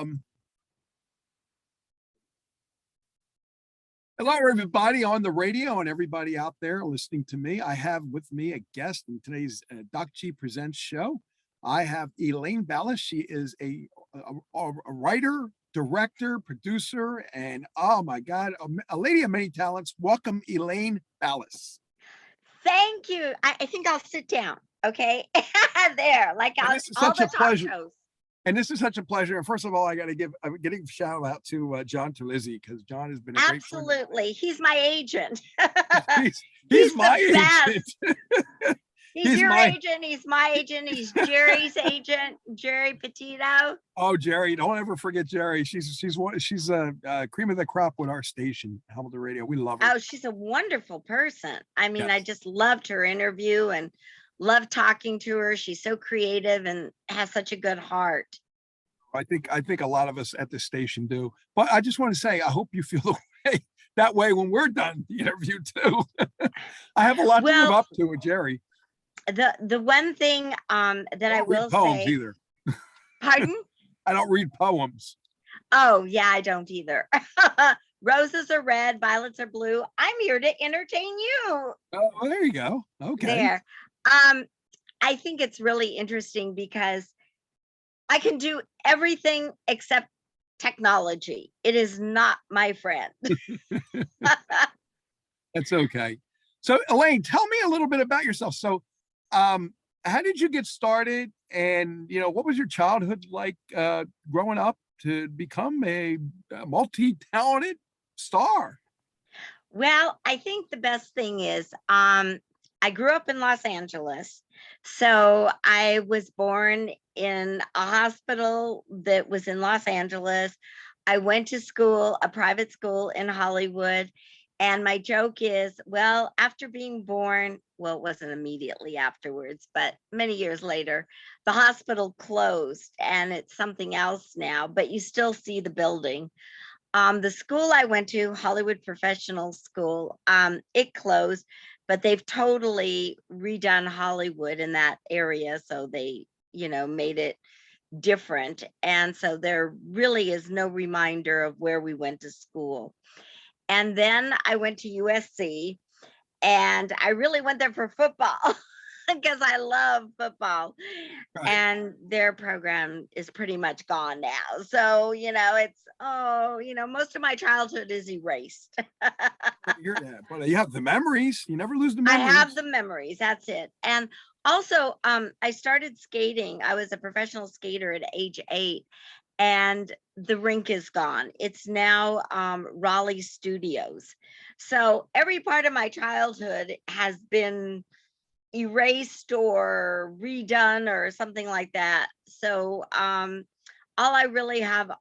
Um, Hello, everybody on the radio and everybody out there listening to me. I have with me a guest in today's Docg Presents show. I have Elaine Ballace. She is a writer, director, producer, and oh my God, a lady of many talents. Welcome, Elaine Ballace. Thank you. I think I'll sit down. Okay. There, like all the talk shows. And this is such a pleasure. And first of all, I'm getting a shout out to John Tulizzi, because John has been a great friend. Absolutely. He's my agent. he's my agent. He's your agent. He's my agent. He's Jerry's agent, Jerry Petito. Oh, Jerry! Don't ever forget Jerry. She's a cream of the crop with our station, Hamilton Radio. We love her. Oh, she's a wonderful person. I mean, Yes. I just loved her interview and loved talking to her. She's so creative and has such a good heart. I think a lot of us at the station do. But I just want to say, I hope you feel that way when we're done the interview too. I have a lot to live up to with Jerry. The one thing that I will poems say either. Pardon? I don't read poems. Oh yeah, I don't either. Roses are red, violets are blue. I'm here to entertain you. Oh, there you go. Okay. There. I think it's really interesting because I can do everything except technology. It is not my friend. That's okay. So Elaine, tell me a little bit about yourself. So how did you get started, and what was your childhood like growing up to become a multi-talented star? Well, I think the best thing is I grew up in Los Angeles. So I was born in a hospital that was in Los Angeles. I went to school, a private school in Hollywood. And my joke is, well, after being born, well, it wasn't immediately afterwards, but many years later, the hospital closed and it's something else now, but you still see the building. The school I went to, Hollywood Professional School, it closed, but they've totally redone Hollywood in that area. So they, made it different. And so there really is no reminder of where we went to school. And then I went to USC, and I really went there for football because I love football. Right. And their program is pretty much gone now. So, most of my childhood is erased. But you have the memories. You never lose the memories. I have the memories. That's it. And also, I started skating. I was a professional skater at age 8. And the rink is gone. It's now Raleigh Studios. So every part of my childhood has been erased or redone or something like that. So all I really have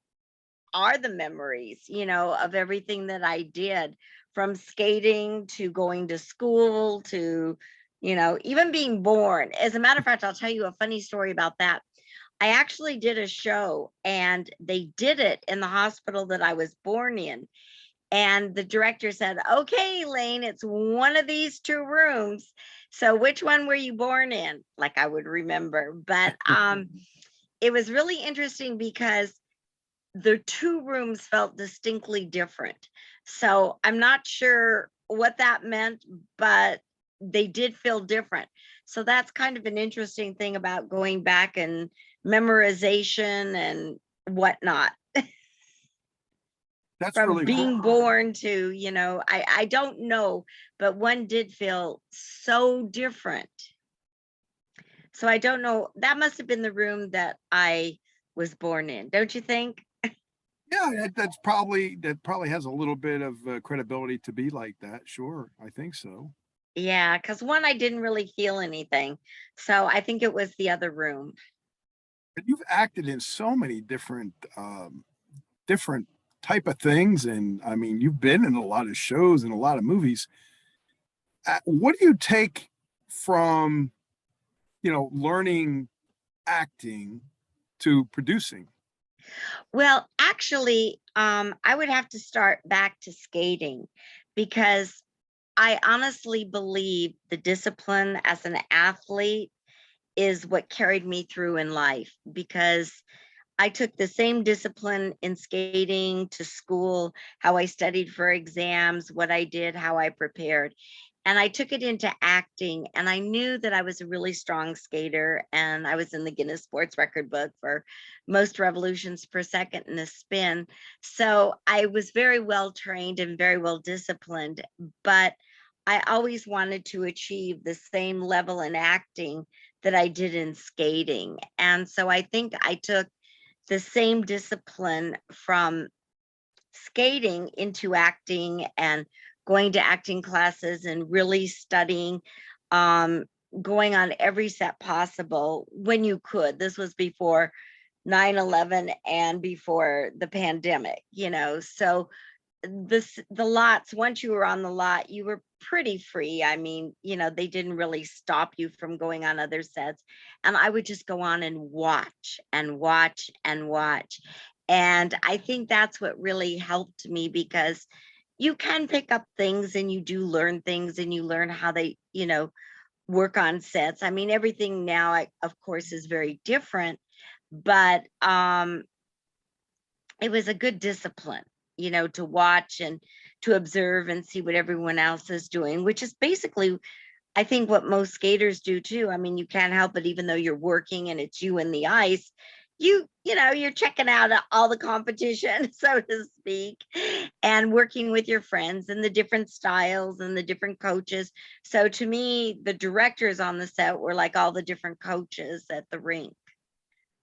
are the memories, of everything that I did, from skating to going to school to, even being born. As a matter of fact, I'll tell you a funny story about that. I actually did a show, and they did it in the hospital that I was born in. And the director said, okay, Elaine, it's one of these 2 rooms. So which one were you born in? Like I would remember. But it was really interesting because the 2 rooms felt distinctly different. So I'm not sure what that meant, but they did feel different. So that's kind of an interesting thing about going back and memorization and whatnot. That's from really being cool. Born to, I don't know, but one did feel so different. So I don't know, that must have been the room that I was born in, don't you think? Yeah, that probably has a little bit of credibility to be like that. Sure, I think so. Yeah, because one, I didn't really feel anything. So I think it was the other room. But you've acted in so many different type of things, and I mean, you've been in a lot of shows and a lot of movies. What do you take from, learning acting to producing? Well, actually, I would have to start back to skating, because I honestly believe the discipline as an athlete is what carried me through in life, because I took the same discipline in skating to school, how I studied for exams, what I did, how I prepared. And I took it into acting, and I knew that I was a really strong skater, and I was in the Guinness Sports Record book for most revolutions per second in a spin. So I was very well trained and very well disciplined, but I always wanted to achieve the same level in acting that I did in skating. And so I think I took the same discipline from skating into acting and going to acting classes and really studying, um, going on every set possible when you could. This was before 9/11 and before the pandemic, so the lots, once you were on the lot, you were pretty free. I mean, they didn't really stop you from going on other sets. And I would just go on and watch and watch and watch. And I think that's what really helped me, because you can pick up things and you do learn things and you learn how they, work on sets. I mean, everything now, of course, is very different, but it was a good discipline, to watch and to observe and see what everyone else is doing, which is basically, I think, what most skaters do too. I mean, you can't help it, even though you're working and it's you in the ice, you're checking out all the competition, so to speak, and working with your friends and the different styles and the different coaches. So to me, the directors on the set were like all the different coaches at the rink.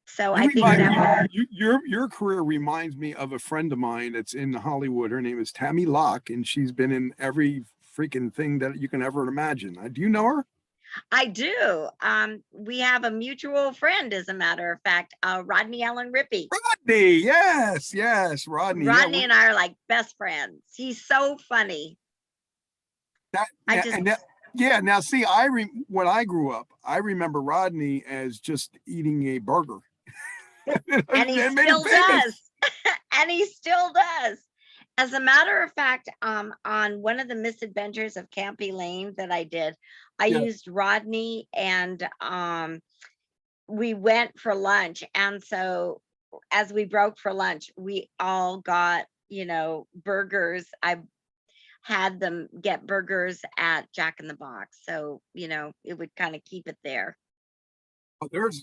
So You I think remind that was, your career reminds me of a friend of mine that's in Hollywood. Her name is Tammy Locke, and she's been in every freaking thing that you can ever imagine. Do you know her? I do. We have a mutual friend, as a matter of fact, Rodney Allen Rippey. Rodney, yes, yes, Rodney. Yeah, Rodney and I are like best friends. He's so funny. that, I yeah, just, yeah. Now, see, when I grew up, I remember Rodney as just eating a burger. and he It made him still famous. does. And he still does. As a matter of fact, on one of the misadventures of Camp Elaine that I did, I Yeah. used Rodney, and we went for lunch. And so as we broke for lunch, we all got, burgers. I had them get burgers at Jack in the Box. So, it would kind of keep it there.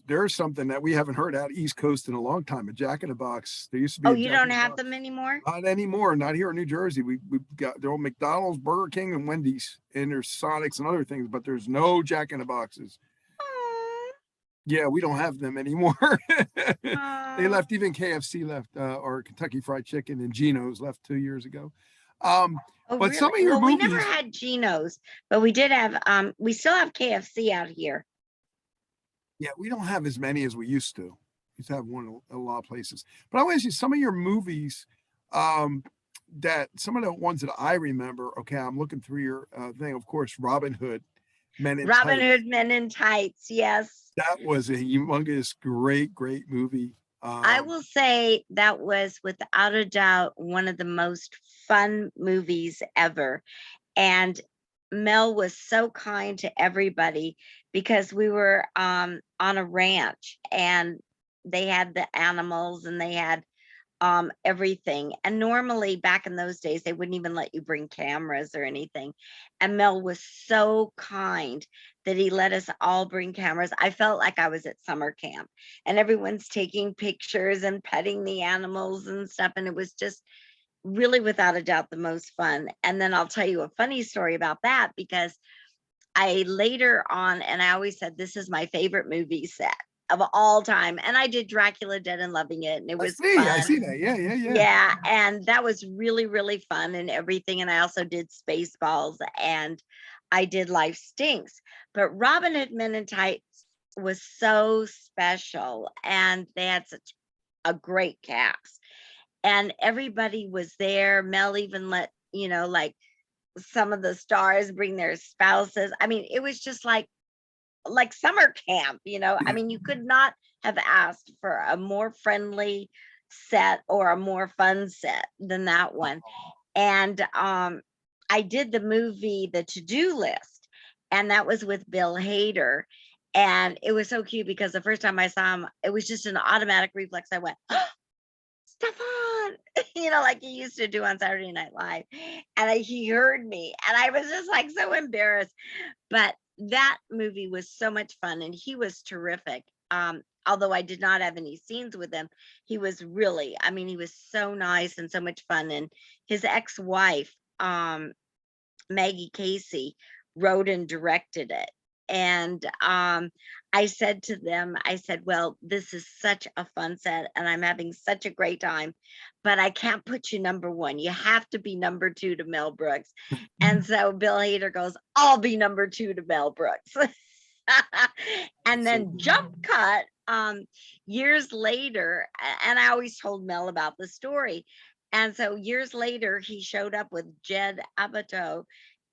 There's something that we haven't heard out East Coast in a long time. A Jack in the Box. There used to be Oh, a you Jack don't in the have them Box. anymore? Not anymore. Not here in New Jersey. We've got there are McDonald's, Burger King, and Wendy's, and there's Sonics and other things, but there's no Jack in the Boxes. Oh, Yeah, we don't have them anymore. They oh, left. Even KFC left, or Kentucky Fried Chicken and Geno's left 2 years ago. Um, oh, but some really? of your Well, we never movies, had Geno's, but we did have, we still have KFC out here. yeah, we don't have as many as we used to. We used to have one in a lot of places. But I want to see some of your movies, um, that some of the ones that I remember. Okay, I'm looking through your thing. Of course, Robin Hood, Men in Robin Tights. Hood Men in Tights, yes. That was a humongous, great movie. I will say that was without a doubt one of the most fun movies ever. And Mel was so kind to everybody, because we were on a ranch, and they had the animals and they had everything. And normally back in those days, they wouldn't even let you bring cameras or anything. And Mel was so kind that he let us all bring cameras. I felt like I was at summer camp, and everyone's taking pictures and petting the animals and stuff. And it was just really, without a doubt, the most fun. And then I'll tell you a funny story about that, because I later on, and I always said this is my favorite movie set of all time. And I did Dracula Dead and Loving It, and it was I fun. see that. Yeah, yeah, yeah. Yeah, and that was really, really fun and everything. And I also did Spaceballs, and I did Life Stinks. But Robin Hood Men in Tights was so special, and they had such a great cast, and everybody was there. Mel even let, like, some of the stars bring their spouses. I mean, it was just like summer camp, I Yeah. mean, you could not have asked for a more friendly set or a more fun set than that one. And I did the movie The To-Do List, and that was with Bill Hader. And it was so cute because the first time I saw him, it was just an automatic reflex. I went, oh, Stefan, like he used to do on Saturday Night Live. And he heard me and I was just like so embarrassed. But that movie was so much fun and he was terrific. Although I did not have any scenes with him, he was really, I mean, he was so nice and so much fun. And his ex-wife, Maggie Casey, wrote and directed it. And I said to them, I said, well, this is such a fun set and I'm having such a great time, but I can't put you number one. You have to be number two to Mel Brooks. And so Bill Hader goes, I'll be number two to Mel Brooks. And then jump cut years later, and I always told Mel about the story. And so years later, he showed up with Jed Apatow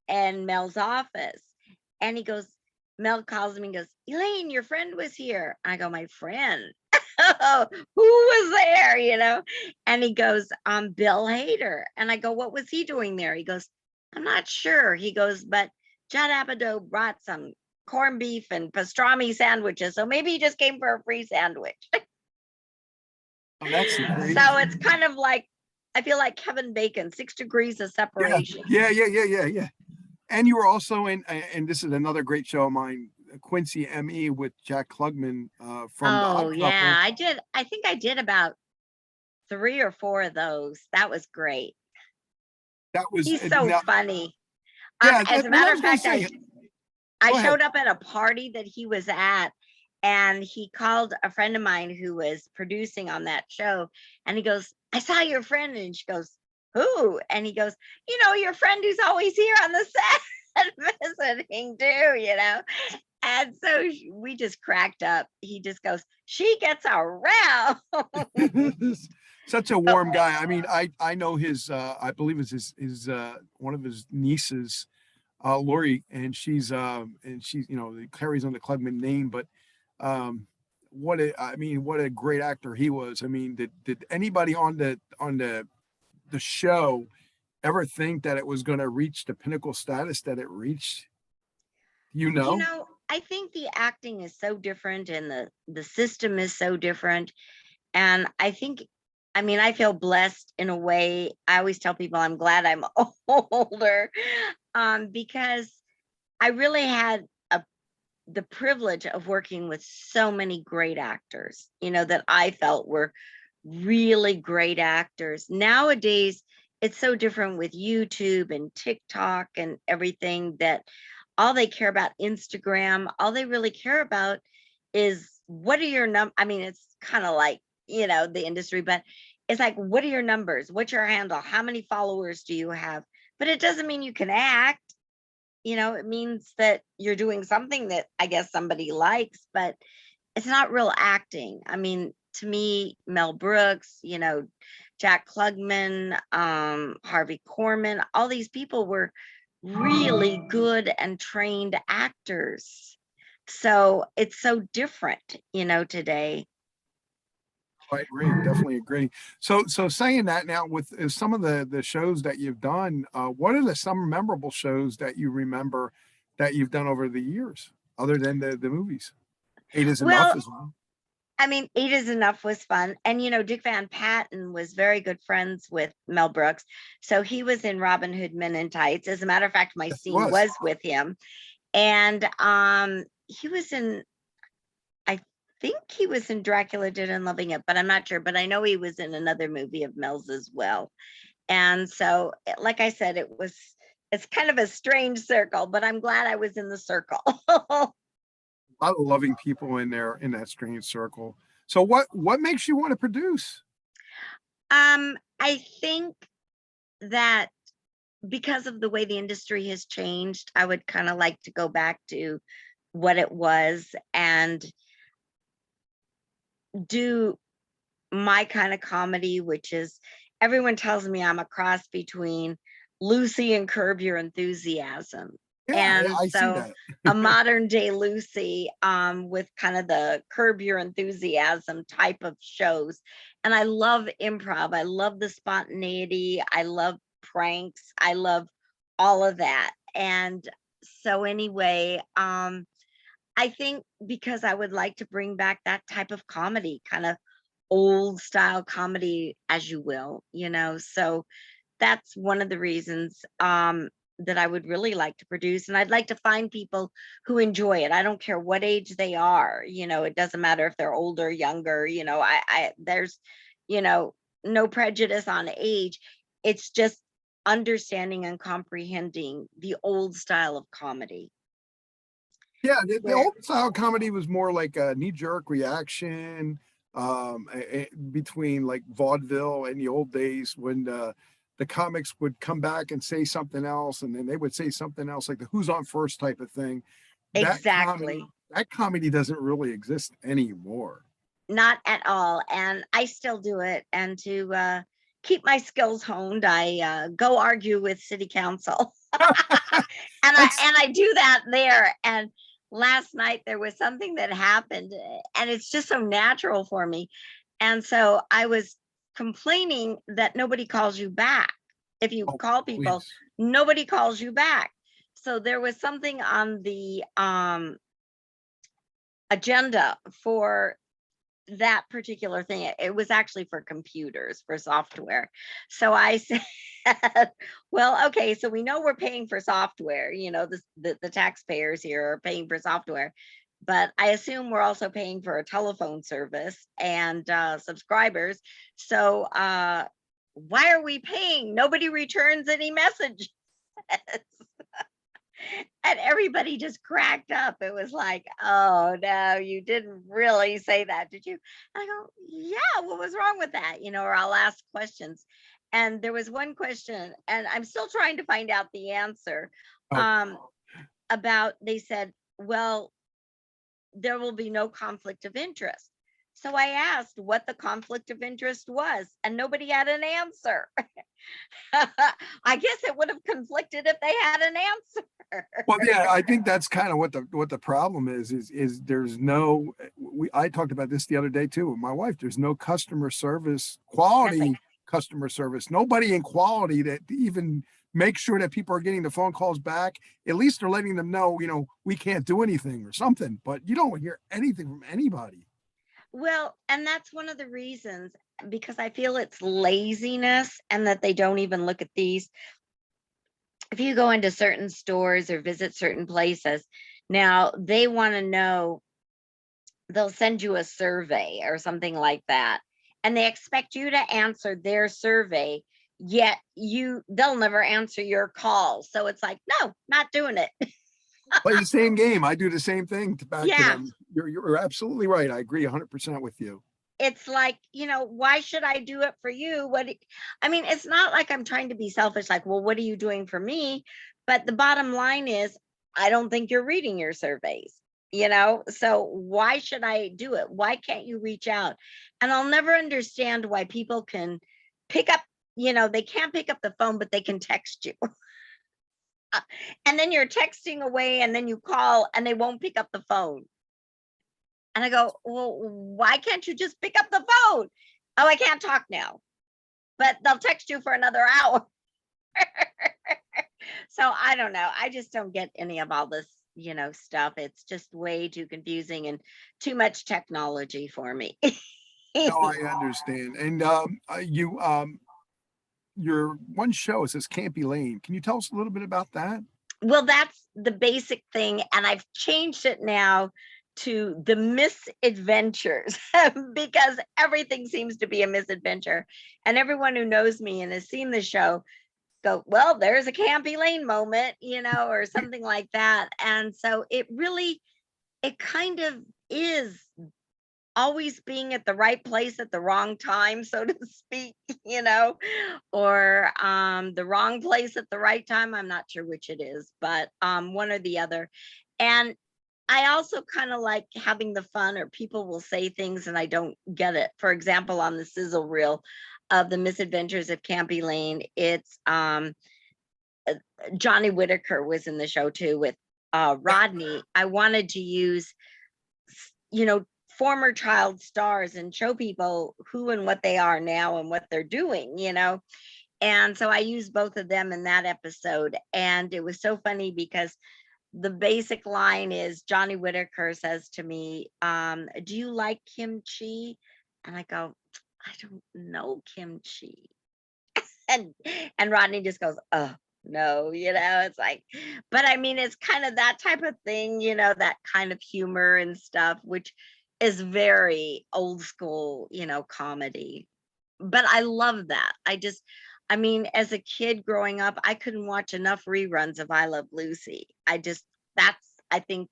in Mel's office. And he goes, Mel calls me and goes, Elaine, your friend was here. I go, my friend? Who was there? And he goes, Bill Hader. And I go, what was he doing there? He goes, I'm not sure. He goes, but Judd Apatow brought some corned beef and pastrami sandwiches. So maybe he just came for a free sandwich. Oh, that's great. So it's kind of like, I feel like Kevin Bacon, 6 degrees of separation. Yeah. And you were also in, and this is another great show of mine, Quincy M.E. with Jack Klugman from The Odd yeah, Couple. I think I did about 3 or 4 of those. That was great. That was He's so funny. Yeah, as a matter of fact, I ahead. showed up at a party that he was at, and he called a friend of mine who was producing on that show, and he goes, I saw your friend. And she goes, who? And he goes, your friend who's always here on the set visiting too, And so we just cracked up. He just goes, she gets around. Such a warm guy. I mean, I know his I believe it's his one of his nieces, Lori, and she's carries on the Klugman name, but what a great actor he was. I mean, did anybody on the show ever think that it was going to reach the pinnacle status that it reached? I think the acting is so different and the system is so different. And I think, I feel blessed in a way. I always tell people I'm glad I'm older, because I really had the privilege of working with so many great actors, that I felt were really great actors. Nowadays, it's so different with YouTube and TikTok and everything that all they care about, Instagram, all they really care about is what are your it's kind of like, the industry, but it's like, what are your numbers? What's your handle? How many followers do you have? But it doesn't mean you can act. It means that you're doing something that I guess somebody likes, but it's not real acting. To me, Mel Brooks, Jack Klugman, Harvey Korman, all these people were really good and trained actors. So it's so different, today. I agree, definitely agree. So saying that now with some of the shows that you've done, what are some memorable shows that you remember that you've done over the years, other than the movies? 8 is Enough as well. 8 is Enough was fun. And, Dick Van Patten was very good friends with Mel Brooks. So he was in Robin Hood Men in Tights. As a matter of fact, my scene was with him. And he was in, I think he was in Dracula Dead and Loving It, but I'm not sure. But I know he was in another movie of Mel's as well. And so, like I said, it's kind of a strange circle, but I'm glad I was in the circle. A lot of loving people in there in that strange circle. So what makes you want to produce? I think that because of the way the industry has changed, I would kind of like to go back to what it was and do my kind of comedy, which is, everyone tells me I'm a cross between Lucy and Curb Your Enthusiasm. Yeah, And I see so that. a modern day Lucy, with kind of the Curb Your Enthusiasm type of shows. And I love improv. I love the spontaneity. I love pranks. I love all of that. And so anyway, I think because I would like to bring back that type of comedy, kind of old style comedy, as you will, so that's one of the reasons that I would really like to produce. And I'd like to find people who enjoy it. I don't care what age they are, it doesn't matter if they're older, younger, there's, you know, no prejudice on age. It's just understanding and comprehending the old style of comedy. Yeah, the Where old style comedy was more like a knee-jerk reaction, between like vaudeville in the old days when the comics would come back and say something else, and then they would say something else, like the "Who's on first" type of thing. That comedy, exactly. that comedy doesn't really exist anymore. Not at all, and I still do it, and to, keep my skills honed, I, go argue with city council. And I That's and I do that there, and last night there was something that happened, and it's just so natural for me, and so I was complaining that nobody calls you back. If you oh, call people, please. nobody calls you back. So there was something on the, agenda for that particular thing. It was actually for computers, for software. So I said, well, okay, so we know we're paying for software, the taxpayers here are paying for software, but I assume we're also paying for a telephone service and subscribers. So why are we paying? Nobody returns any messages. And everybody just cracked up. It was like, "Oh, no, you didn't really say that, did you?" I go, "Yeah, what was wrong with that?" Or I'll ask questions. And there was one question, and I'm still trying to find out the answer, Oh, um, about they said, "Well, there will be no conflict of interest." So I asked what the conflict of interest was, and nobody had an answer. I guess it would have conflicted if they had an answer. well, yeah, I think that's kind of what the problem is there's no I talked about this the other day too with my wife. There's no customer service, Nothing. quality customer service. Nobody in quality that even make sure that people are getting the phone calls back. At least they're letting them know, we can't do anything or something, but you don't hear anything from anybody. Well, and that's one of the reasons, because I feel it's laziness and that they don't even look at these. If you go into certain stores or visit certain places, now they want to know, they'll send you a survey or something like that, and they expect you to answer their survey, yet they'll never answer your call. So it's like, no, not doing it. Play the same game. I do the same thing back to Yeah. them. You're absolutely right. I agree 100% with you. It's like, why should I do it for you? I mean, it's not like I'm trying to be selfish, like, well, what are you doing for me? But the bottom line is, I don't think you're reading your surveys, so why should I do it? Why can't you reach out? And I'll never understand why people can pick up, they can't pick up the phone, but they can text you. And then you're texting away, and then you call and they won't pick up the phone. And I go, well, why can't you just pick up the phone? Oh, I can't talk now, but they'll text you for another hour. So I don't know. I just don't get any of all this, stuff. It's just way too confusing and too much technology for me. No, I understand. And your one show says Campy Lane. Can you tell us a little bit about that? Well, that's the basic thing. And I've changed it now to the misadventures because everything seems to be a misadventure. And everyone who knows me and has seen the show go, well, there's a Campy Lane moment, or something like that. And so it kind of is always being at the right place at the wrong time, so to speak, or the wrong place at the right time. I'm not sure which it is, but one or the other. And I also kind of like having the fun, or people will say things and I don't get it. For example, on the sizzle reel of the misadventures of Campy Lane, it's Johnny Whitaker was in the show too with Rodney. I wanted to use, you know, former child stars and show people who and what they are now and what they're doing, And so I used both of them in that episode. And it was so funny because the basic line is Johnny Whitaker says to me, do you like kimchi? And I go, I don't know kimchi. And Rodney just goes, oh no, it's like, but I mean, it's kind of that type of thing, that kind of humor and stuff, which is very old school, comedy. But I love that. I mean, as a kid growing up, I couldn't watch enough reruns of I Love Lucy. I think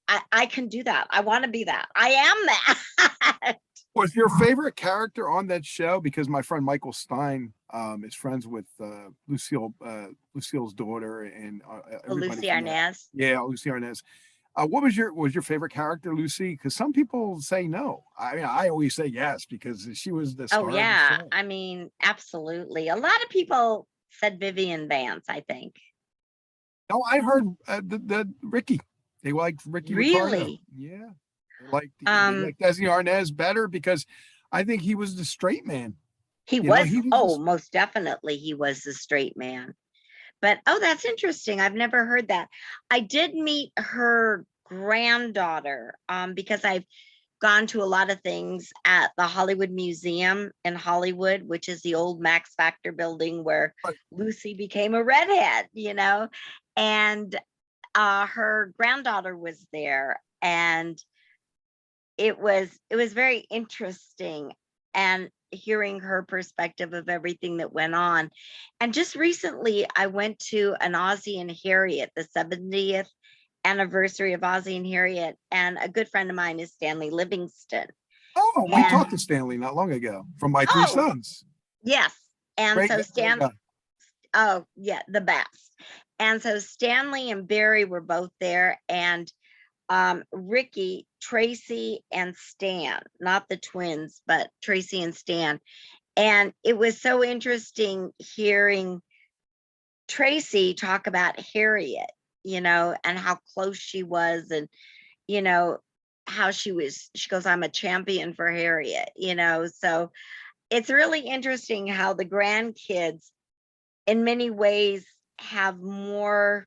I can do that. I want to be that. I am that. Was your favorite character on that show? Because my friend Michael Stein is friends with Lucille's daughter and everybody. Lucy Arnaz. Yeah, Lucy Arnaz. What was your favorite character, Lucy? Because some people say no. I mean, I always say yes because she was the star. Oh yeah, I mean, absolutely. A lot of people said Vivian Vance, I think. No, I heard the Ricky. They liked Ricky. Really? Ricardo. Yeah. They liked Desi Arnaz better because I think he was the straight man. He was most definitely he was the straight man. But that's interesting. I've never heard that. I did meet her granddaughter because I've gone to a lot of things at the Hollywood Museum in Hollywood, which is the old Max Factor building where Lucy became a redhead, and her granddaughter was there, and it was very interesting and hearing her perspective of everything that went on. And just recently I went to an Ozzie and Harriet, the 70th anniversary of Ozzie and Harriet, and a good friend of mine is Stanley Livingston. Oh, we talked to Stanley not long ago from My Three Sons. Yes. And great, so oh yeah, the best. And so Stanley and Barry were both there, and Ricky, Tracy, and Stan, not the twins, but Tracy and Stan. And it was so interesting hearing Tracy talk about Harriet, and how close she was, and, how she goes, I'm a champion for Harriet, so it's really interesting how the grandkids in many ways have more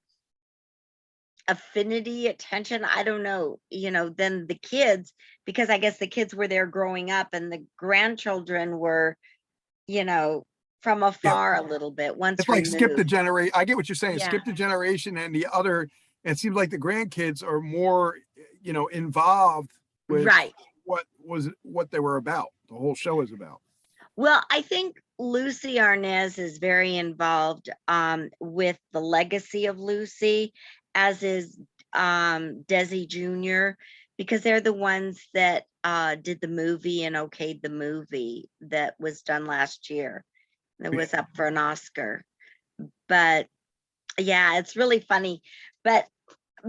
affinity, attention, I don't know, than the kids, because I guess the kids were there growing up and the grandchildren were, from afar a little bit. Once it's like skip the removed. generation. I get what you're saying. Yeah. Skip the generation, and the other. It seems like the grandkids are more, involved with what they were about. The whole show is about. Well, I think Lucy Arnaz is very involved with the legacy of Lucy, as is Desi Jr., because they're the ones that did the movie and okayed the movie that was done last year. It was up for an Oscar. But yeah, it's really funny. But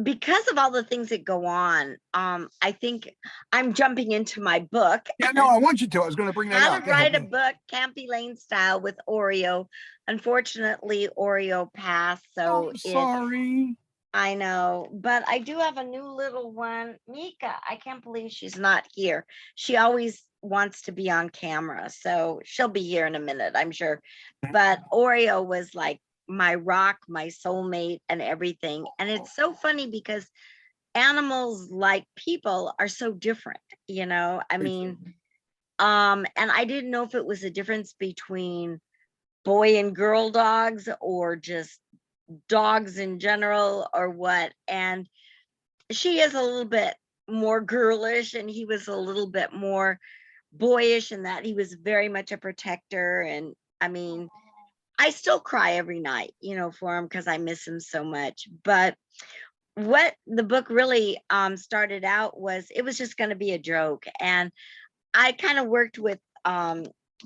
because of all the things that go on, I think I'm jumping into my book. Yeah, no, I want you to. I was going to bring that up. How to write a book, Campy Lane style, with Oreo. Unfortunately, Oreo passed, so sorry. I know, but I do have a new little one, Mika. I can't believe she's not here. She always wants to be on camera, so she'll be here in a minute, I'm sure. But Oreo was like my rock, my soulmate, and everything. And it's so funny because animals, like people, are so different, I mean, and I didn't know if it was a difference between boy and girl dogs or just dogs in general or what. And she is a little bit more girlish and he was a little bit more boyish, in that he was very much a protector. And I mean, I still cry every night, for him, because I miss him so much. But what the book really started out was, it was just going to be a joke, and I kind of worked with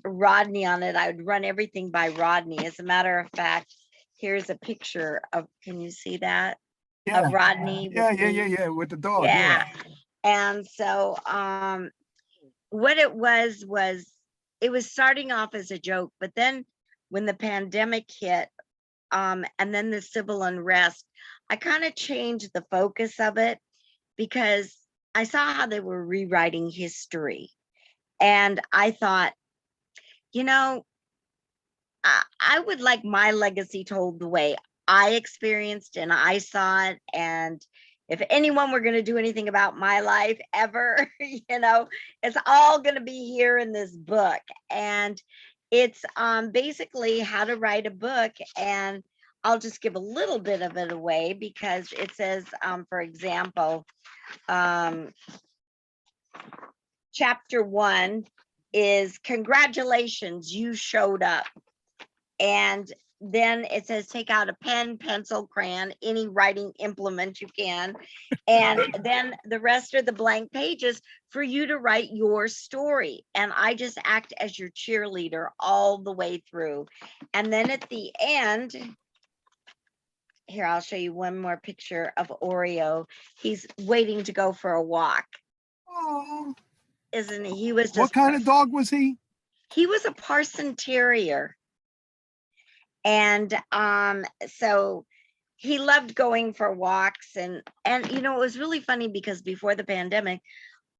Rodney on it. I would run everything by Rodney. As a matter of fact, here's a picture of, can you see that? Yeah. Of Rodney. Yeah, with the dog. Yeah. And so what it was it was starting off as a joke, but then when the pandemic hit, and then the civil unrest, I kind of changed the focus of it, because I saw how they were rewriting history. And I thought, I would like my legacy told the way I experienced and I saw it. And if anyone were going to do anything about my life ever, it's all going to be here in this book. And it's basically how to write a book. And I'll just give a little bit of it away because it says, for example, chapter 1 is congratulations, you showed up. And then it says take out a pen, pencil, crayon, any writing implement you can. And then the rest are the blank pages for you to write your story. And I just act as your cheerleader all the way through. And then at the end, here, I'll show you one more picture of Oreo. He's waiting to go for a walk. Oh, Isn't he? He was just what kind of dog was he? He was a Parson Terrier. And so he loved going for walks. And it was really funny because before the pandemic,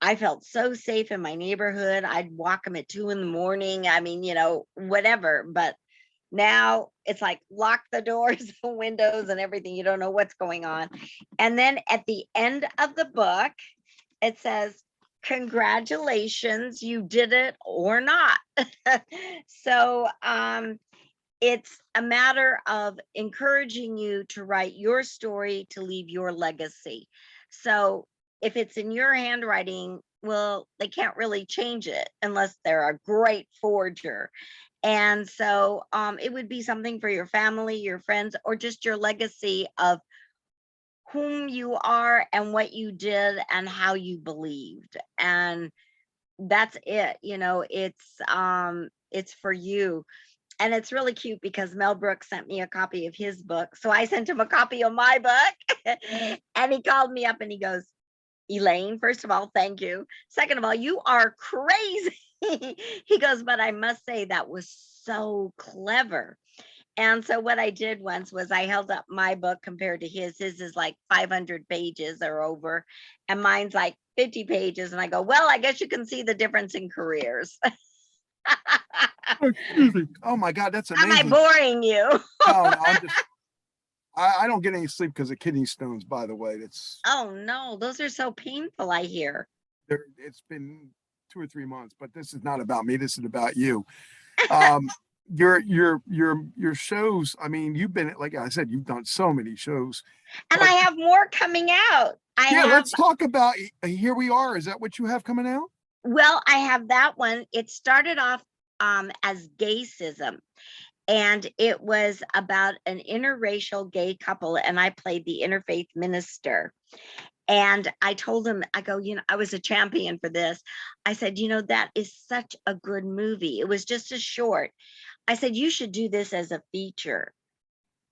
I felt so safe in my neighborhood. I'd walk him at 2 a.m. I mean, whatever. But now it's like lock the doors, the windows, and everything. You don't know what's going on. And then at the end of the book, it says, congratulations, you did it or not. So it's a matter of encouraging you to write your story, to leave your legacy. So if it's in your handwriting, well, they can't really change it unless they're a great forger. And so it would be something for your family, your friends, or just your legacy of whom you are and what you did and how you believed. And that's it. It's for you. And it's really cute because Mel Brooks sent me a copy of his book. So I sent him a copy of my book. And he called me up and he goes, Elaine, first of all, thank you. Second of all, you are crazy. He goes, but I must say that was so clever. And so what I did once was I held up my book compared to his. His is like 500 pages or over, and mine's like 50 pages. And I go, well, I guess you can see the difference in careers. Excuse me. Oh my God, that's amazing. Am I boring you? No, I don't get any sleep because of kidney stones, by the way. Oh no, those are so painful, I hear. It's been 2 or 3 months, but this is not about me. This is about you. Your shows, I mean, you've been, like I said, you've done so many shows. And I have more coming out. Let's talk about Here We Are. Is that what you have coming out? Well, I have that one. It started off as Gaysism, and it was about an interracial gay couple, and I played the interfaith minister. And I told him, I go, I was a champion for this. I said, that is such a good movie. It was just a short. I said, you should do this as a feature.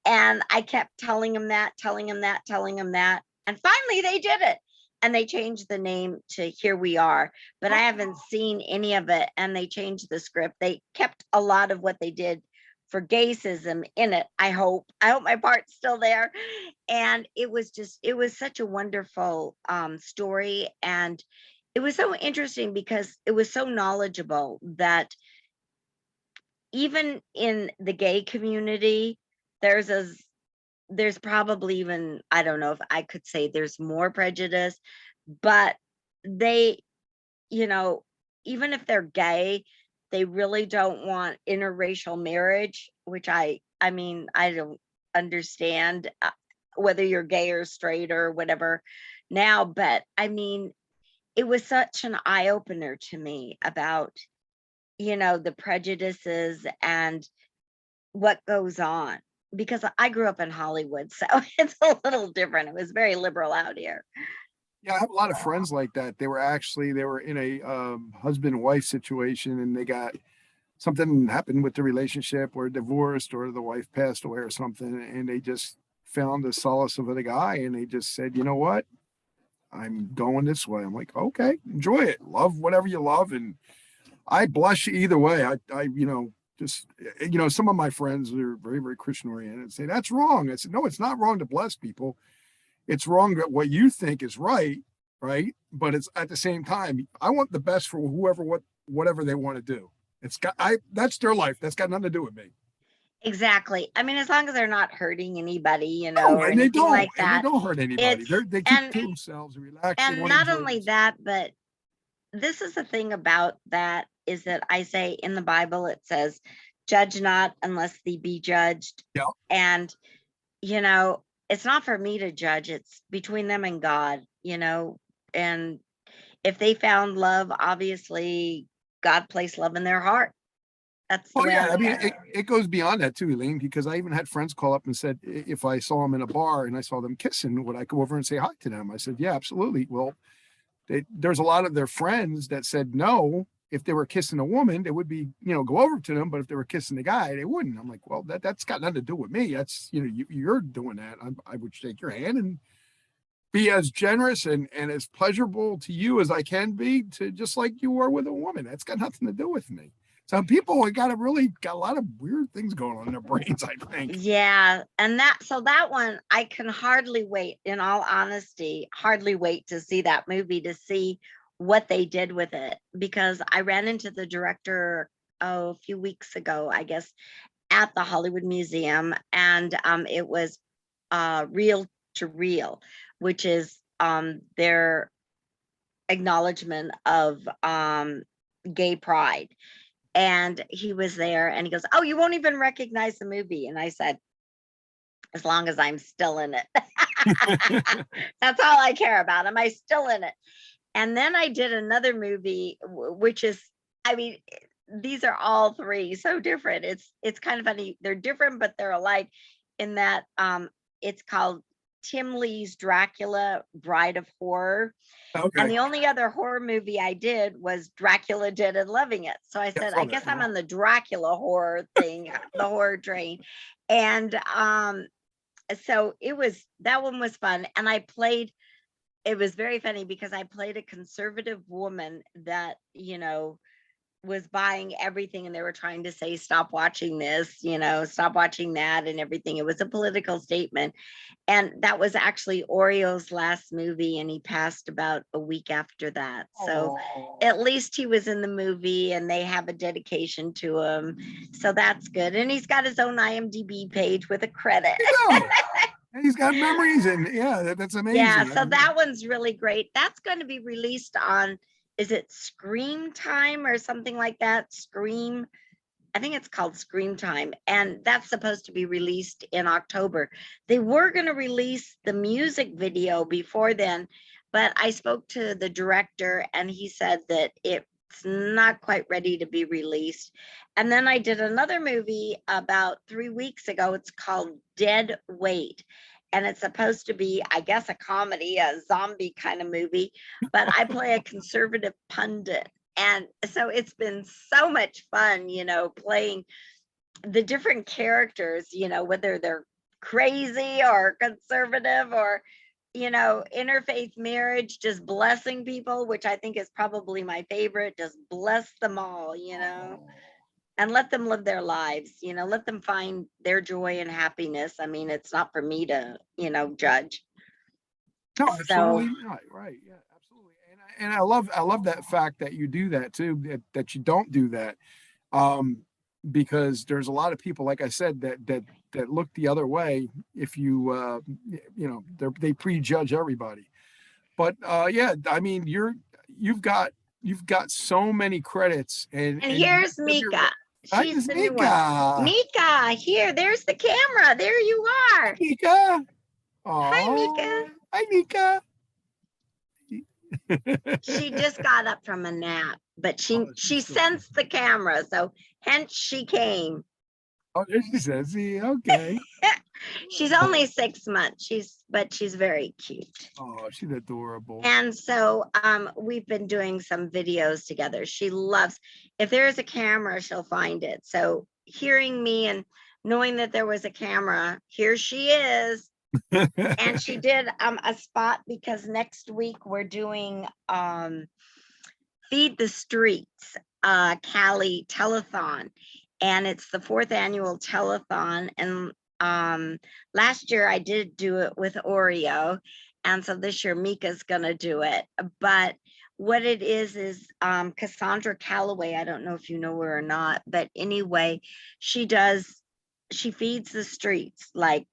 And I kept telling him that. And finally they did it. And they changed the name to Here We Are, but I haven't seen any of it. And they changed the script. They kept a lot of what they did for Gaysism in it. I hope my part's still there. And it was such a wonderful story. And it was so interesting because it was so knowledgeable that even in the gay community, there's probably even, I don't know if I could say there's more prejudice, but they, even if they're gay, they really don't want interracial marriage, which I mean, I don't understand whether you're gay or straight or whatever now, but I mean, it was such an eye opener to me about, the prejudices and what goes on, because I grew up in Hollywood, so it's a little different. It was very liberal out here. Yeah, I have a lot of friends like that. They were in a husband and wife situation, and they got something happened with the relationship, or divorced, or the wife passed away or something, and they just found the solace of the guy, and they just said, you know what, I'm going this way. I'm like, okay, enjoy it, love whatever you love, and I bless you either way. Some of my friends are very, very Christian oriented say that's wrong. I said, no, it's not wrong to bless people. It's wrong that what you think is right. But it's at the same time, I want the best for whatever they want to do. That's their life. That's got nothing to do with me. Exactly. I mean, as long as they're not hurting anybody, No, or anything like and they that. don't hurt anybody. It's They keep and to themselves and relax. They and want to not enjoy only themselves. that, but this is the thing about that, is that I say in the Bible it says, "Judge not unless thee be judged." Yeah. And you know, it's not for me to judge. It's between them and God, and if they found love, obviously God placed love in their heart. That's the Oh way I yeah, I look mean at it. it goes beyond that too, Elaine, because I even had friends call up and said if I saw them in a bar and I saw them kissing, would I go over and say hi to them? I said, yeah, absolutely. Well, there's a lot of their friends that said no. If they were kissing a woman, they would be, go over to them. But if they were kissing a guy, they wouldn't. I'm like, well, that's got nothing to do with me. That's, you're doing that. I would shake your hand and be as generous and as pleasurable to you as I can be, to just like you were with a woman. That's got nothing to do with me. Some people got a lot of weird things going on in their brains, I think. Yeah, and that one I can hardly wait, in all honesty, hardly wait to see that movie, to see what they did with it, because I ran into the director, a few weeks ago, I guess, at the Hollywood Museum, and it was Reel to Reel, which is their acknowledgement of gay pride. And he was there and he goes, "Oh, you won't even recognize the movie." And I said, "As long as I'm still in it." That's all I care about. Am I still in it? And then I did another movie, which is, I mean, these are all three so different. It's kind of funny. They're different, but they're alike in that it's called Tim Lee's Dracula Bride of Horror. And Okay. the only other horror movie I did was Dracula Dead and Loving It. So I Yeah, I said, saw I that. guess I'm Yeah. on the Dracula horror thing, the horror train. And so that one was fun. And it was very funny because I played a conservative woman that, was buying everything, and they were trying to say, "Stop watching this, stop watching that," and everything. It was a political statement. And that was actually Oreo's last movie, and he passed about a week after that. So Oh. at least he was in the movie and they have a dedication to him. So that's good. And he's got his own IMDb page with a credit. You go. And he's got memories, and yeah, that's Yeah, amazing. I so mean, that one's really great. That's going to be released on, is it Scream Time or something like that? I think it's called Scream Time, and that's supposed to be released in October. They were going to release the music video before then, but I spoke to the director and he said that it's not quite ready to be released. And then I did another movie about 3 weeks ago. It's called Dead Weight. And it's supposed to be, I guess, a comedy, a zombie kind of movie, but I play a conservative pundit. And so it's been so much fun, playing the different characters, whether they're crazy or conservative or, interfaith marriage, just blessing people, which I think is probably my favorite. Just bless them all, and let them live their lives, let them find their joy and happiness. I mean, it's not for me to, judge. no, So, absolutely right, right, yeah, absolutely. And I love that fact that you do that too. That you don't do that, um, because there's a lot of people, like I said, that look the other way if you, they prejudge everybody. But yeah, I mean, you've got you've got so many credits, and and you here's live your Mika. Hi, She's Miss the new one. Mika. Mika, here, there's the camera. There you Hi, are. Mika. Hi, Mika. Oh, hi, Mika. She just got up from a nap, but she Oh, she's she still. sensed the camera, so hence she came. Oh, there she says, see, okay. She's only 6 months. She's very cute. Oh, she's adorable. And so we've been doing some videos together. She loves, if there's a camera, she'll find it. So hearing me and knowing that there was a camera, here she is. And she did a spot because next week we're doing Feed the Streets, Cali telethon, and it's the 4th annual telethon. And last year I did do it with Oreo, and so this year Mika's gonna do it. But what it is Cassandra Calloway. I don't know if you know her or not, but anyway, she does she feeds the streets. Like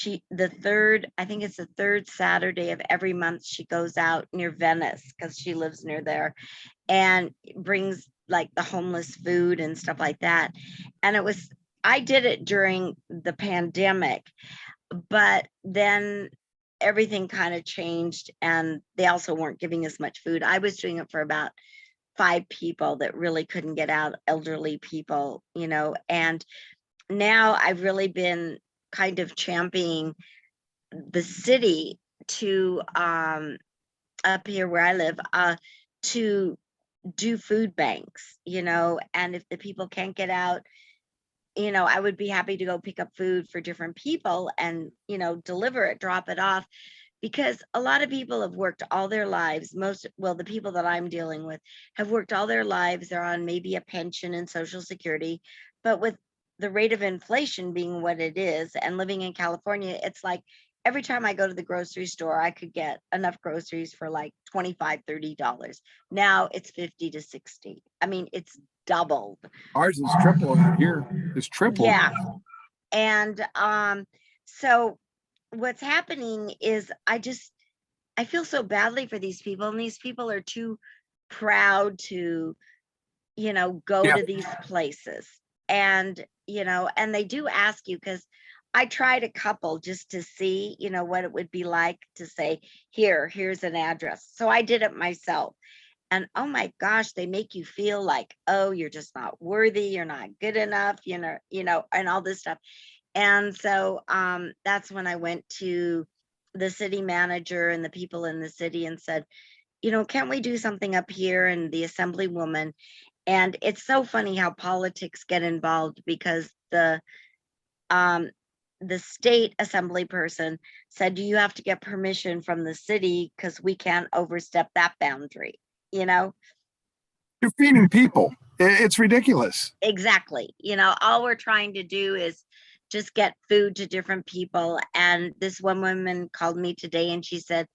I think it's the third Saturday of every month, she goes out near Venice because she lives near there and brings like the homeless food and stuff like that. And I did it during the pandemic, but then everything kind of changed and they also weren't giving us much food. I was doing it for about 5 people that really couldn't get out, elderly people, and now I've really been kind of championing the city to up here where I live to do food banks, and if the people can't get out, I would be happy to go pick up food for different people and, deliver it, drop it off, because a lot of people have worked all their lives. The people that I'm dealing with have worked all their lives. They're on maybe a pension and Social Security, but with the rate of inflation being what it is and living in California, it's like every time I go to the grocery store, I could get enough groceries for like $25-$30. Now it's 50 to 60. I mean, it's doubled. Ours is triple out here. It's tripled. Yeah. And so what's happening is I feel so badly for these people, and these people are too proud to, go Yeah. to these places. And, and they do ask you, because I tried a couple just to see, what it would be like to say, here's an address. So I did it myself. And oh my gosh, they make you feel like, oh, you're just not worthy, you're not good enough, and all this stuff. And so that's when I went to the city manager and the people in the city and said, can't we do something up here? And the assemblywoman, and it's so funny how politics get involved, because um, the state assembly person said, do you have to get permission from the city, because we can't overstep that boundary, You're feeding people. It's ridiculous. Exactly. All we're trying to do is just get food to different people. And this one woman called me today and she said,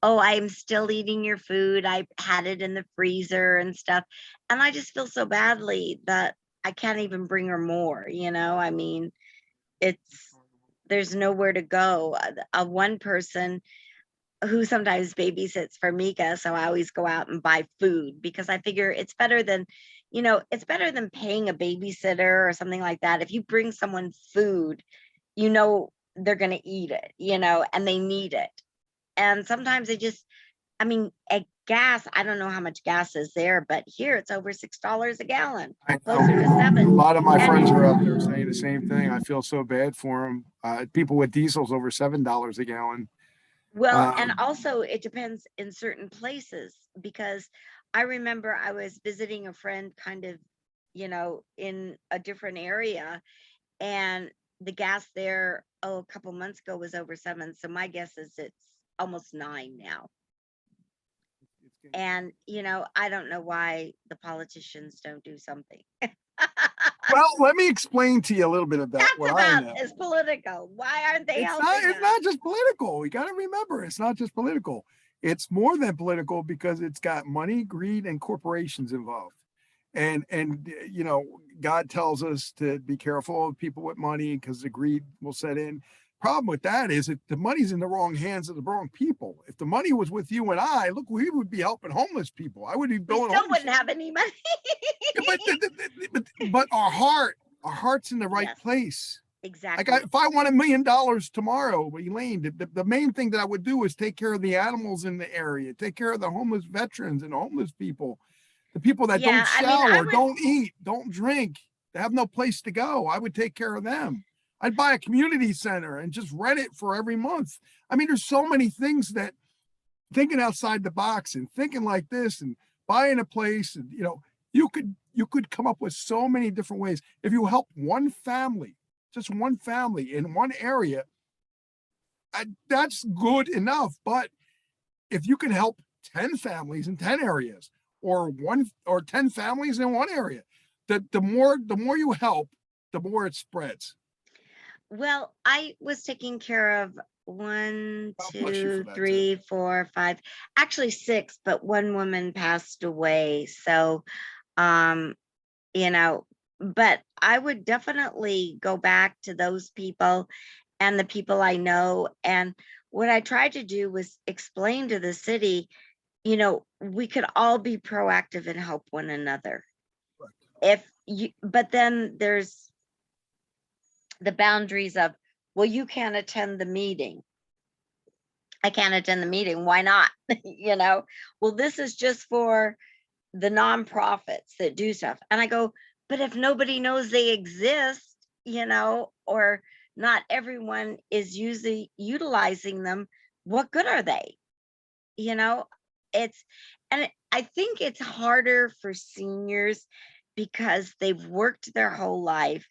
oh, I'm still eating your food. I had it in the freezer and stuff. And I just feel so badly that I can't even bring her more, I mean, there's nowhere to go. One person who sometimes babysits for Mika, so I always go out and buy food, because I figure it's better than, paying a babysitter or something like that. If you bring someone food, they're going to eat it, and they need it. And sometimes I mean, at gas, I don't know how much gas is there, but here it's over $6 a gallon, closer to A $7. lot of my friends are out there saying the same thing. I feel so bad for them. People with diesels over $7 a gallon. Well, and Um, also it depends in certain places, because I remember I was visiting a friend kind of, in a different area, and the gas there, a couple months ago was over 7. So my guess is it's almost 9 now. And, I don't know why the politicians don't do something. well, let me explain to you a little bit about That's what I know. is political. Why aren't they helping It's us? not just political. You got to remember, it's not just political. It's more than political, because it's got money, greed, and corporations involved. And God tells us to be careful of people with money, because the greed will set in. Problem with that is, if the money's in the wrong hands of the wrong people. If the money was with you and I, look, we would be helping homeless people. I would be We building still homeless. wouldn't have any money. But our heart's in the right Yes, place. Like exactly. if I won $1 million tomorrow, Elaine, the main thing that I would do is take care of the animals in the area, take care of the homeless veterans and homeless people, the people that don't Yeah, I mean, I shower, would. don't eat, don't drink, they have no place to go. I would take care of them. I'd buy a community center and just rent it for every month. I mean, there's so many things that, thinking outside the box and thinking like this and buying a place, and you could come up with so many different ways. If you help one family, just one family in one area, that's good enough. But if you can help 10 families in 10 areas, or 10 families in one area, the more you help, the more it spreads. Well, I was taking care of one, God bless you for 2, that too. 3, 4, 5, actually 6, but one woman passed away. So, um, you know, but I would definitely go back to those people and the people I know. And what I tried to do was explain to the city, we could all be proactive and help one another. But then there's the boundaries of, well, you can't attend the meeting. I can't attend the meeting. Why not? Well, this is just for the nonprofits that do stuff. And I go, but if nobody knows they exist, or not everyone is utilizing them, what good are they? It's, and I think it's harder for seniors because they've worked their whole life.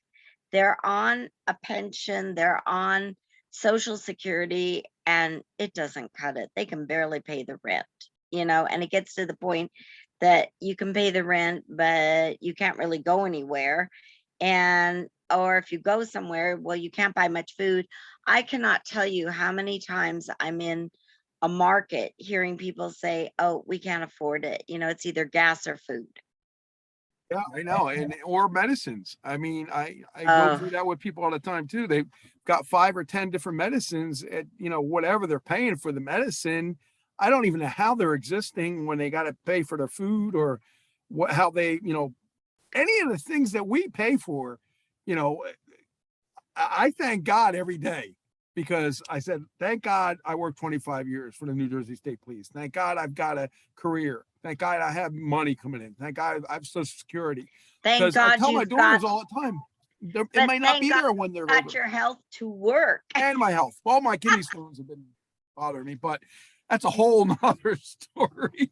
They're on a pension, they're on Social Security, and it doesn't cut it. They can barely pay the rent, and it gets to the point that you can pay the rent, but you can't really go anywhere. Or if you go somewhere, well, you can't buy much food. I cannot tell you how many times I'm in a market hearing people say, oh, we can't afford it. It's either gas or food. Yeah, I know. Or medicines. I mean, I go through Oh, that with people all the time too. They've got 5 or 10 different medicines at, whatever they're paying for the medicine. I don't even know how they're existing when they got to pay for their food or how they, any of the things that we pay for, you know, I thank God every day because I said, thank God I worked 25 years for the New Jersey State Police. Thank God I've got a career. Thank God I have money coming in. Thank God I have Social Security. thank Because I God tell my you've got, daughters all the time, it but may not thank be God there when they're you've got older. your health to work. And my health. Well, my kidney stones have been bothering me, but that's a whole nother story.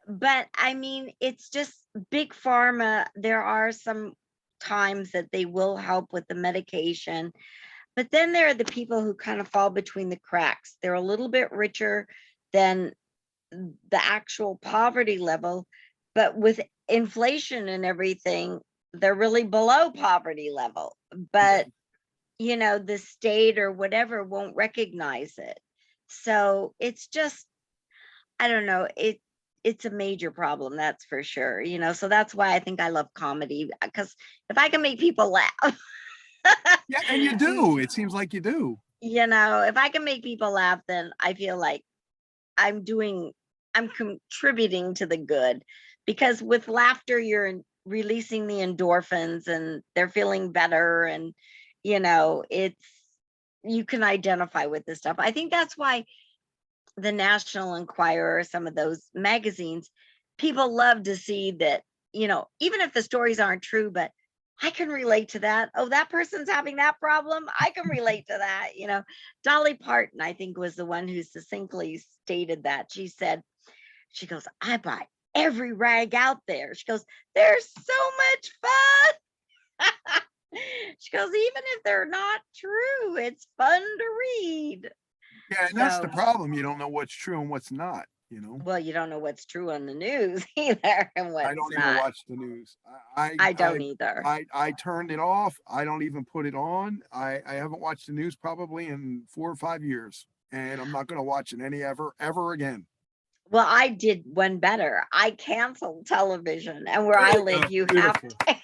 But I mean, it's just big pharma. There are some times that they will help with the medication, but then there are the people who kind of fall between the cracks. They're a little bit richer than the actual poverty level, but with inflation and everything, they're really below poverty level. Yeah. But the state or whatever won't recognize it. So it's just, I don't know, it's a major problem, that's for sure. So that's why I think I love comedy, because if I can make people laugh, Yeah, and you do. It seems like you do. if I can make people laugh, then I feel like I'm doing, I'm contributing to the good, because with laughter, you're releasing the endorphins and they're feeling better. And, it's, you can identify with this stuff. I think that's why the National Enquirer, some of those magazines, people love to see that, even if the stories aren't true, but I can relate to that. Oh, that person's having that problem. I can relate to that. Dolly Parton, I think, was the one who succinctly stated that. She goes, I buy every rag out there. She goes, they're so much fun. She goes, even if they're not true, it's fun to read. Yeah, and that's the So, problem. You don't know what's true and what's not. well, you don't know what's true on the news either and I what's don't even not. watch the news. I I I don't either. I turned it off. I don't even put it on. I haven't watched the news probably in 4 or 5 years, and I'm not going to watch it ever again. Well, I did one better. I canceled television, and where There I you live, go. you have Beautiful. to.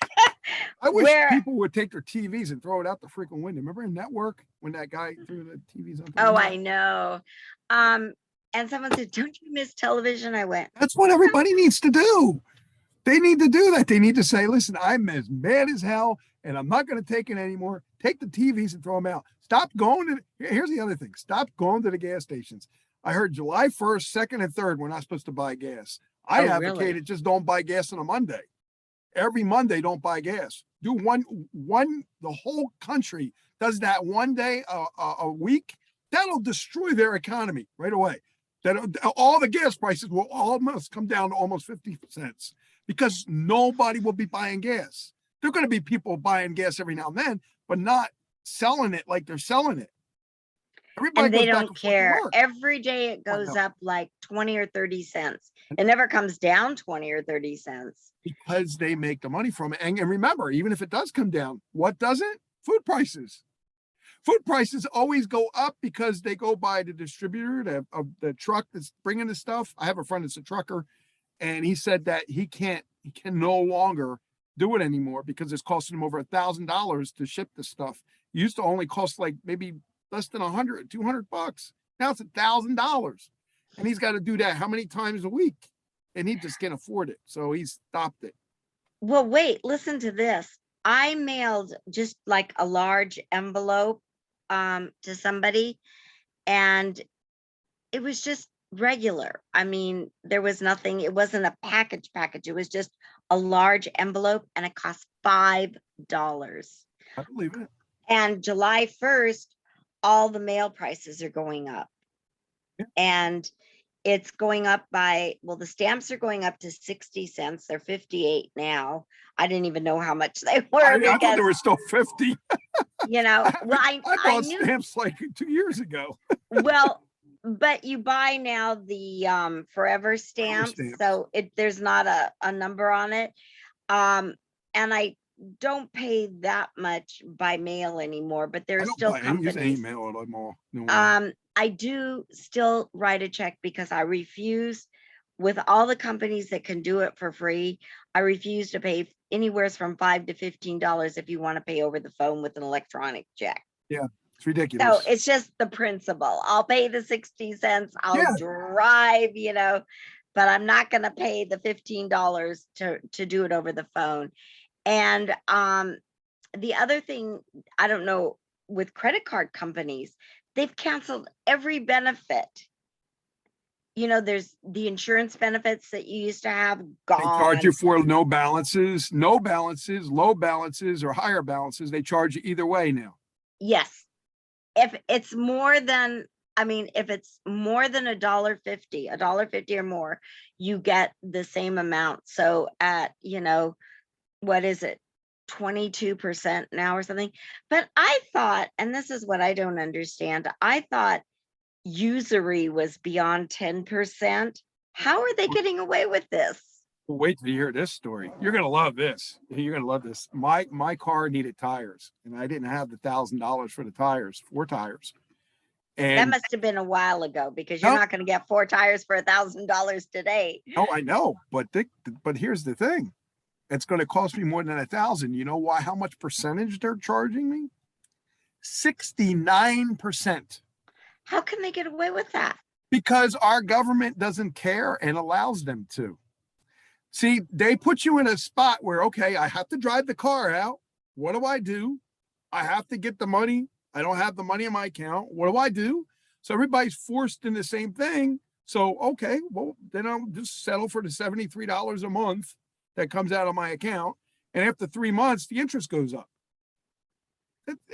I wish Where, people would take their TVs and throw it out the freaking window. Remember in Network when that guy threw the TVs out the oh, window? I know. Um, and someone said, "Don't you miss television?" I went, That's what everybody needs to do. They need to do that. They need to say, listen, I'm as mad as hell and I'm not going to take it anymore. Take the TVs and throw them out. Stop going to, here's the other thing. Stop going to the gas stations. I heard July 1st, 2nd, and 3rd, we're not supposed to buy gas. I "Oh, really?" advocated just don't buy gas on a Monday. Every Monday, don't buy gas. Do the whole country does that one day a week. That'll destroy their economy right away. That all the gas prices will almost come down to almost 50 cents because nobody will be buying gas. There are going to be people buying gas every now and then, but not selling it like they're selling it. Everybody And they goes back don't and forth to care. work. Every day it I goes know. up like 20 or 30 cents. It never comes down 20 or 30 cents. Because they make the money from it. And remember, even if it does come down, what doesn't? Food prices. Food prices always go up because they go by the distributor, the truck that's bringing the stuff. I have a friend that's a trucker, and he said that he can no longer do it anymore because it's costing them over $1,000 to ship this stuff. It used to only cost like maybe less than 100, 200 bucks. Now it's $1,000, and he's got to do that how many times a week? And he just can't afford it. So he stopped it. Well, wait, listen to this. I mailed just like a large envelope to somebody, and it was just regular. I mean, there was nothing, it wasn't a package. It was just a large envelope, and it cost $5. I believe it. And July 1st, all the mail prices are going up. Yeah. And it's going up by, well, the stamps are going up to 60 cents. They're 58 now. I didn't even know how much they were. I because, thought they were still 50. you know, well, I I bought knew, stamps like 2 years ago. well, but you buy now the forever stamps, stamps. so there's not a number on it. And I don't pay that much by mail anymore, but I there's don't still buy any, use any companies. mail at all. No more. I do still write a check because I refuse, with all the companies that can do it for free, I refuse to pay anywhere from $5 to $15 if you want to pay over the phone with an electronic check. Yeah, it's So ridiculous. it's just the principle. I'll pay the 60 cents, I'll Yeah. drive, but I'm not going to pay the $15 to do it over the phone. And the other thing, I don't know, with credit card companies, they've canceled every benefit. There's the insurance benefits that you used to have They charge you gone. for low balances, low balances, or higher balances. They charge you either way now. Yes. If it's more than, if it's more than $1.50 or more, you get the same amount. So at, what is it? 22% now or something. But I thought, and this is what I don't understand, I thought usury was beyond 10%. How are they getting away with this? Well, wait till you hear this story. You're gonna love this. You're gonna love this. My car needed tires, and I didn't have the $1,000 for the tires, 4 tires. That And must have been a while ago, because you're no, not going to get 4 tires for $1,000 today. no, I know, but here's the thing. It's going to cost me more than 1,000. You know why? How much percentage they're charging me? 69%. How can they get away with that? Because our government doesn't care and allows them to. See, they put you in a spot where, okay, I have to drive the car out. What do? I have to get the money. I don't have the money in my account. What do I do? So everybody's forced in the same thing. So, okay, well, then I'll just settle for the $73 a month that comes out of my account. And after 3 months, the interest goes up.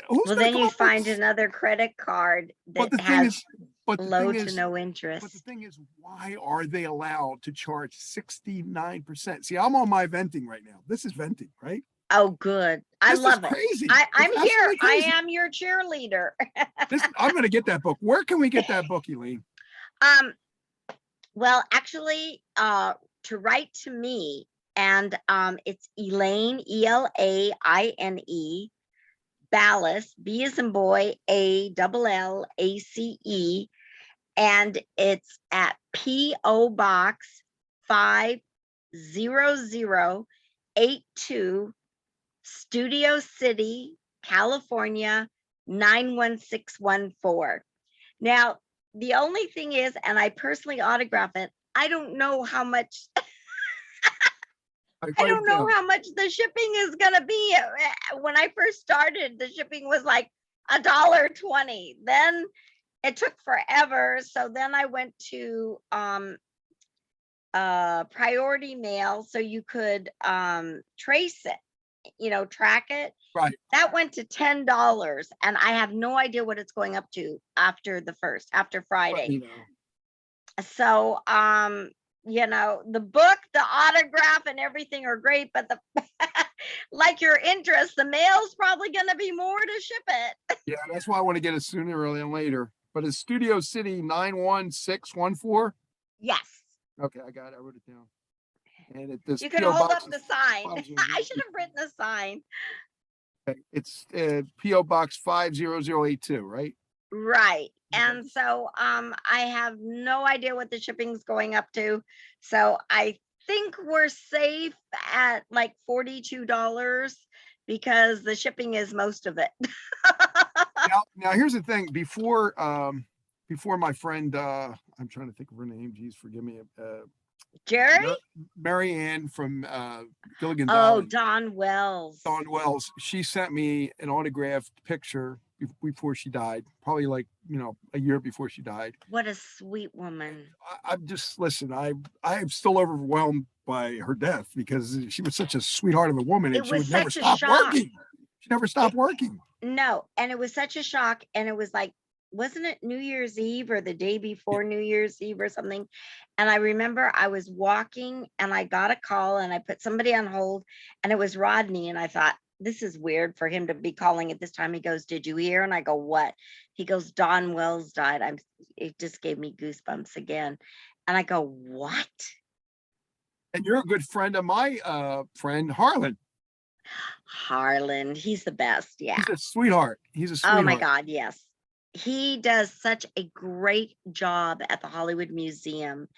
Well, then you find another credit card that has low to no interest. But the thing is, why are they allowed to charge 69%? See, I'm on my venting right now. This is venting, right? Oh, good. I love it. Crazy. I'm here. I am your cheerleader. I'm going to get that book. Where can we get that book, Elaine? Well, actually, to write to me, and it's Elaine, ELAINE, Ballace, B as in boy, ALLACE, and it's at P.O. Box 50082, Studio City, California, 91614. Now, the only thing is, and I personally autograph it, I don't know how much I don't know how much the shipping is gonna be. When I first started, the shipping was like $1.20. Then it took forever. So then I went to priority mail, so you could trace it, track it. Right. That went to $10, and I have no idea what it's going up to after Friday. So the book, the autograph, and everything are great, but the like your interest, the mail's probably going to be more to ship it. Yeah, that's why I want to get it sooner rather than later. But it's Studio City 91614. Yes. Okay, I got it. I wrote it down. And you can hold up the sign. I should have written the sign. Okay. It's P.O. Box 50082, right? Right. And so I have no idea what the shipping's going up to. So I think we're safe at like $42 because the shipping is most of it. Now here's the thing. Before my friend, I'm trying to think of her name. Geez, forgive me. Jerry? Mary Ann from Gilligan's Oh, Island. Don Wells. Dawn Wells. She sent me an autographed picture before she died. Probably like, a year before she died. What a sweet woman. I'm just listen. I'm still overwhelmed by her death because she was such a sweetheart of a woman, and It she was would never such a stop shock. working. She never stopped working. No, and it was such a shock. And it was like, wasn't it New Year's Eve or the day before New Year's Eve or something? And I remember I was walking and I got a call and I put somebody on hold, and it was Rodney. And I thought, this is weird for him to be calling at this time. He goes, "Did you hear?" And I go, "What?" He goes, "Don Wells died." It just gave me goosebumps again. And I go, "What?" And you're a good friend of my friend Harlan. Harlan, he's the best. Yeah. He's a sweetheart. Oh my God, yes. He does such a great job at the Hollywood Museum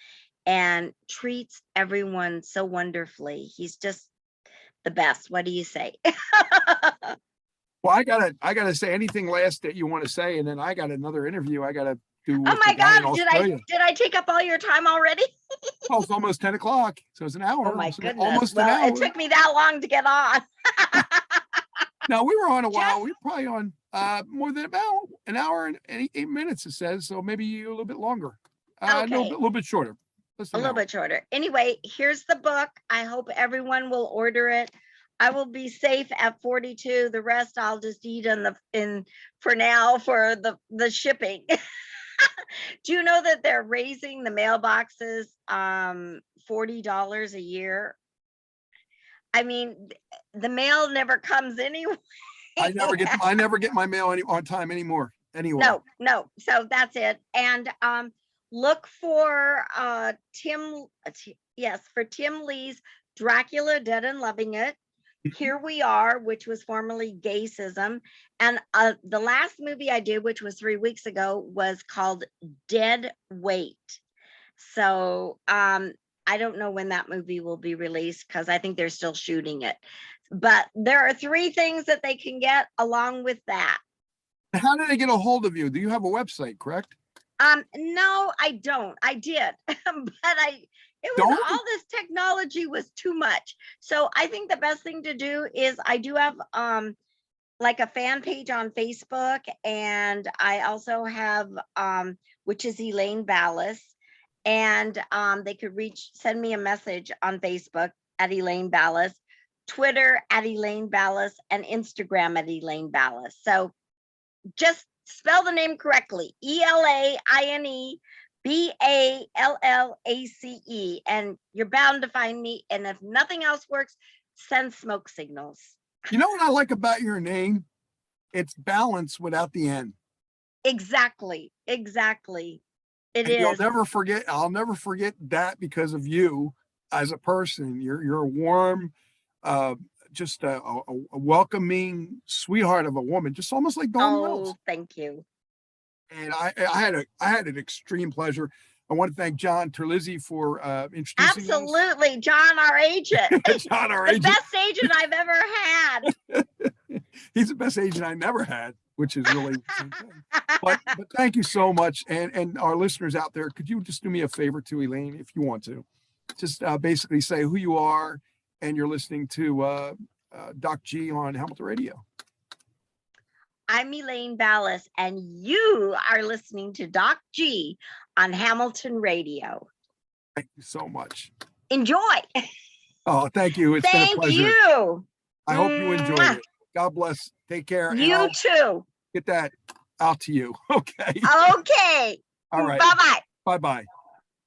and treats everyone so wonderfully. He's just the best. What do you say? Well, I gotta say anything last that you want to say, and then I got another interview I gotta do. Oh with my the guy in God, Australia. did I take up all your time already? Well, it's almost 10 o'clock, so it's an hour. Oh my So goodness. almost an Well, hour. it took me that long to get on. No, we were on a while. We were probably on more than about an hour and 8 minutes, it says. So maybe a little bit longer. No, Okay. a little bit shorter. A little bit shorter. Anyway, here's the book. I hope everyone will order it. I will be safe at 42. The rest I'll just eat for now for the shipping. Do you know that they're raising the mailboxes $40 a year? I mean, the mail never comes anyway. I never get my mail on time anymore. Anyway. No. So that's it. And look for Tim Lee's Dracula Dead and Loving It. Here We Are, which was formerly Gaysism. And the last movie I did, which was 3 weeks ago, was called Dead Weight. So I don't know when that movie will be released because I think they're still shooting it. But there are 3 things that they can get along with that. How did they get a hold of you? Do you have a website, correct? No, I don't. I did, but all this technology was too much. So I think the best thing to do is I do have like a fan page on Facebook, and I also have which is Elaine Ballace, and they could send me a message on Facebook at Elaine Ballace, Twitter at Elaine Ballace, and Instagram at Elaine Ballace. So just spell the name correctly, ELAINE BALLACE, and you're bound to find me. And if nothing else works, send smoke signals. You know what I like about your name? It's balance without the N. Exactly. It is. I'll never forget that because of you as a person. You're a warm, just a welcoming sweetheart of a woman, just almost like Dawn Wells. Thank you. And I had an extreme pleasure. I want to thank John Terlizzi for introducing Absolutely, John, our agent. John, our agent. Best agent I've ever had. He's the best agent I never had, which is really the same thing. But thank you so much. And our listeners out there, could you just do me a favor too, Elaine, if you want to? Just basically say who you are, and you're listening to Doc G on Hamilton Radio. I'm Elaine Ballace, and you are listening to Doc G on Hamilton Radio. Thank you so much. Enjoy. Oh, thank you. It's been a pleasure. Thank you. I hope you enjoyed it. God bless. Take care. You too. Get that out to you. Okay. Okay. All right. Bye-bye. Bye-bye.